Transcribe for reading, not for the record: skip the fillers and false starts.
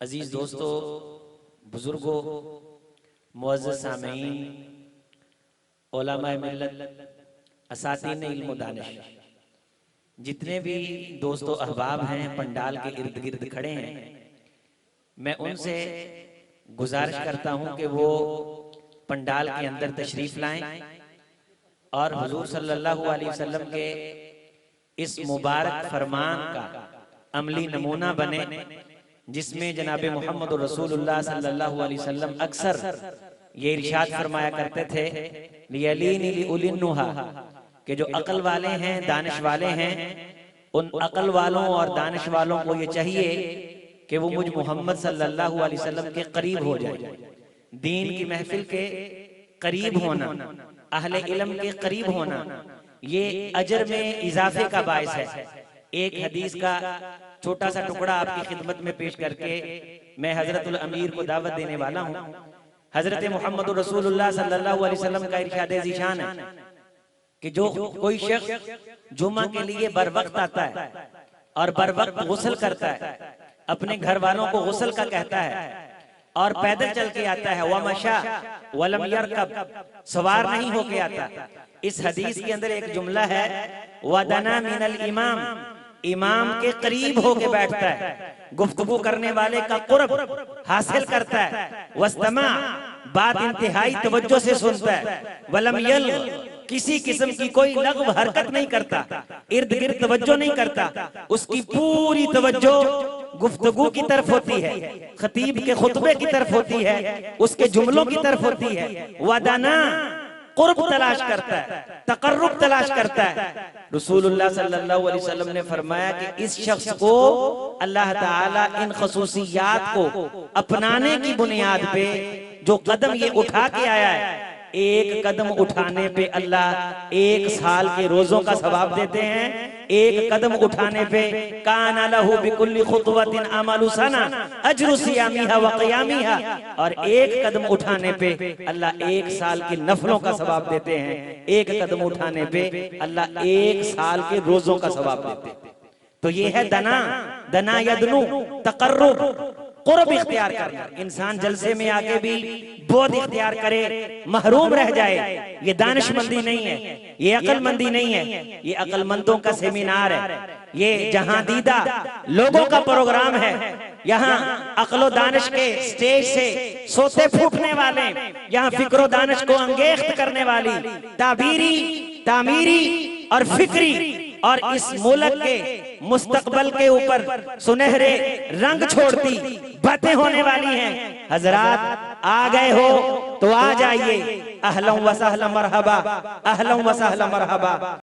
अजीज़ दोस्तों, बुजुर्गों, मुअज़्ज़ज़ सामीईन, उलमाए मिल्लत, असातीन इल्म व दानिश, जितने भी दोस्तों अहबाब हैं पंडाल के इर्द गिर्द खड़े हैं, मैं उनसे गुजारिश करता हूं कि वो पंडाल के अंदर तशरीफ लाएं और हुजूर सल्लल्लाहु अलैहि वसल्लम के इस मुबारक फरमान का अमली नमूना बने, जिसमें जनाब मोहम्मद रसूलुल्लाह सल्लल्लाहु अलैहि वसल्लम अक्सर ये इरशाद फरमाया करते थे, लियलीनी लिउलिन्नुहा, कि जो अकल वाले हैं, दानिश वाले हैं, उन अकल वालों और दानिश वालों को ये चाहिए कि वो मुझ मोहम्मद सल्लल्लाहु अलैहि वसल्लम के करीब हो जाए। दीन की महफिल के करीब होना, अहले इल्म के करीब होना, ये अजर में इजाफे का बायस है। एक हदीस का छोटा सा टुकड़ा आपकी खिदमत में पेश करके मैं हजरतुल अमीर को दावत देने वाला हूँ। हजरत मोहम्मद रसूलुल्लाह सल्लल्लाहु अलैहि वसल्लम का इरशाद ज़ीशान है कि जो कोई शख्स जुमा के लिए बर वक्त आता है और बर वक्त गुस्ल करता है, अपने घर वालों को गुस्ल का कहता है और पैदल चल के आता है, वमशा वलम यरकब, सवार नहीं होके आता। इस हदीस के अंदर एक जुमला है, वदना मिनल इमाम, इमाम के करीब होके बैठता है, गुफ्तगू करने वाले का कुर्ब हासिल करता है, वस्तमा, बात इंतहाई तवज्जो से सुनता है, वलम यल, किसी किस्म की कोई लग़व हरकत नहीं करता, इर्द गिर्द तवज्जो नहीं करता, उसकी पूरी तवज्जो गुफ्तगू की तरफ होती है, खतीब के खुतबे की तरफ होती है, उसके जुमलों की तरफ होती है। वदना, कुर्ब तलाश करता है, तकर्रुब तलाश करता है। रसूलुल्लाह सल्लल्लाहु अलैहि वसल्लम ने फरमाया कि इस शख्स को अल्लाह ताला इन खसूसियात को अपनाने की बुनियाद पे जो कदम ये उठा के आया है, एक कदम उठाने पे अल्लाह 1 साल के रोजों का सवाब देते हैं। एक कदम उठाने पे काना लहू बिकुल्ली खुतवतिन अमलु सना अजरु सियामिहा व क़ियामिहा, और एक कदम उठाने पे अल्लाह 1 साल की नफलों का सवाब देते हैं। एक कदम उठाने पे अल्लाह 1 साल के रोजों का सवाब देते हैं। तो ये है दना, दना यदनु, तकर्रुब, कुर्ब इख्तियार करना। इंसान जलसे में आके भी बोध इख्तियार करे, महरूम रह जाए, ये दानिशमंदी नहीं है, ये अकलमंदी नहीं है, ये अकलमंदों का सेमिनार है, ये जहां दीदा लोगों का प्रोग्राम है। यहाँ अकलो दानिश के स्टेज से सोते फूटने वाले, यहाँ फिक्रो दानिश को अंगेख्त करने वाली ताबीरी, तामीरी और फिक्री और इस मुल्क के मुस्तकबल के ऊपर सुनहरे रंग छोड़ती बातें होने वाली हैं। हजरात आ गए हो तो आ जाइए, अहलन व सहलन मरहबा, अहलन व सहलन मरहबा।